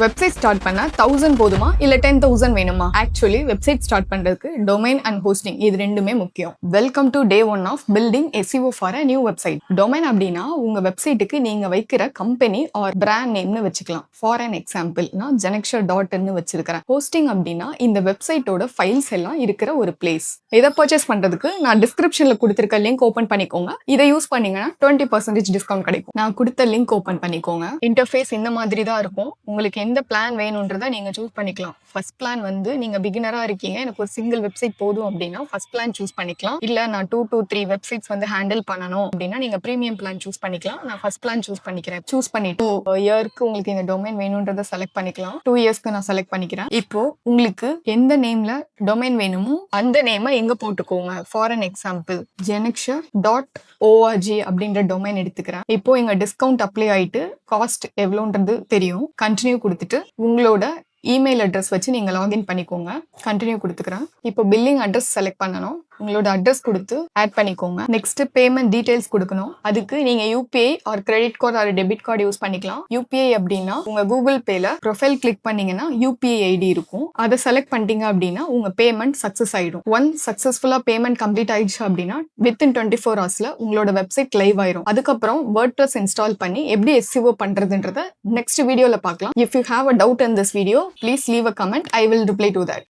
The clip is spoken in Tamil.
வெப்சைட் ஸ்டார்ட் பண்ண 1000 போதுமா இல்ல 10,000 வேணுமா? ஆக்சுவலி வெப்சைட் ஸ்டார்ட் பண்றதுக்கு டொமைன் அண்ட் ஹோஸ்டிங் இது ரெண்டுமே முக்கியம். Welcome to day 1 of building SEO for a new website. டொமைன் அப்படின்னா உங்க வெப்சைட்டுக்கு நீங்க வைக்கிற கம்பெனி ஆர் பிராண்ட் நேம்னு வச்சுக்கலாம். ஃபார் an எக்ஸாம்பிள் நான் ஜெனக்ஷர்.in வச்சிருக்கிறேன். ஹோஸ்டிங் அப்படின்னா இந்த வெப்சைட்டோட ஃபைல்ஸ் எல்லாம் இருக்கிற ஒரு பிளேஸ். இதை பர்ச்சேஸ் பண்றதுக்கு நான் டிஸ்கிரிப்ஷன்ல கொடுத்திருக்க லிங்க் ஓபன் பண்ணிக்கோங்க. இதை யூஸ் பண்ணீங்கன்னா 20% டிஸ்கவுண்ட் கிடைக்கும். நான் கொடுத்த லிங்க் ஓபன் பண்ணிக்கோங்க. இன்டர்ஃபேஸ் இந்த மாதிரி தான் இருக்கும். உங்களுக்கு எந்த பிளான் வேணும்ன்றதை நீங்க சூஸ் பண்ணிக்கலாம். ஃபர்ஸ்ட் பிளான் வந்து நீங்க பிகினரா இருக்கீங்க, எனக்கு ஒரு சிங்கிள் வெப்சைட் போதும் அப்படின்னா ஃபர்ஸ்ட் பிளான் சூஸ் பண்ணிக்கலாம். இல்ல நான் 2 to 3 வெப்சைட்ஸ் வந்து ஹேண்டில் பண்ணணும் அப்படின்னா நீங்க பிரீமியம் பிளான் சூஸ் பண்ணிக்கலாம். நான் ஃபர்ஸ்ட் பிளான் சூஸ் பண்ணிக்கிறேன். சூஸ் பண்ணிட்டு இயருக்கு உங்களுக்கு இந்த டொமைன் வேணும்ன்றதை செலக்ட் பண்ணிக்கலாம். 2 இயர்ஸ்க்கு நான் செலக்ட் பண்ணிக்கிறேன். இப்போ உங்களுக்கு எந்த நேம்ல டொமைன் வேணுமோ அந்த நேமை எங்க போட்டுக்கோங்க. ஃபார் an எக்ஸாம்பிள் janexure.org அப்படின்ற டொமைன் எடுத்துக்கிறேன். இப்போ எங்க டிஸ்கவுண்ட் அப்ளை ஆயிட்டு காஸ்ட் எவ்வளோன்றது தெரியும். கண்டினியூ கொடுத்துட்டு உங்களோட இமெயில் அட்ரஸ் வச்சு நீங்க லாகின் பண்ணிக்கோங்க. கண்டினியூ கொடுத்துக்கிறேன். இப்போ பில்லிங் அட்ரஸ் செலக்ட் பண்ணணும். உங்களோட அட்ரஸ் கொடுத்து ஆட் பண்ணிக்கோங்க. நெக்ஸ்ட் பேமெண்ட் டீடைல்ஸ் கொடுக்கணும். அதுக்கு நீங்க UPI or credit card R debit card use பண்ணிக்கலாம். யூபிஐ அப்படின்னா உங்க கூகுள் பேல ப்ரொஃபைல் கிளிக் பண்ணீங்கன்னா யூபிஐ ஐடி இருக்கும். அதை செலக்ட் பண்ணிட்டீங்க அப்படின்னா உங்க பேமெண்ட் சக்சஸ் ஆயிடும். ஒன்ஸ் சக்சஸ்ஃபுல்லா பேமெண்ட் கம்ப்ளீட் ஆயிடுச்சு அப்படின்னா வித்தின் 24 ஹவர்ஸ்ல உங்களோட வெப்சைட் லைவ் ஆயிரும். அதுக்கப்புறம் வேர்ட்பிரஸ் இன்ஸ்டால் பண்ணி எப்படி SEO பண்றதுன்றத நெக்ஸ்ட் வீடியோல பார்க்கலாம். If you have a doubt in this video please leave a comment. I will reply to that.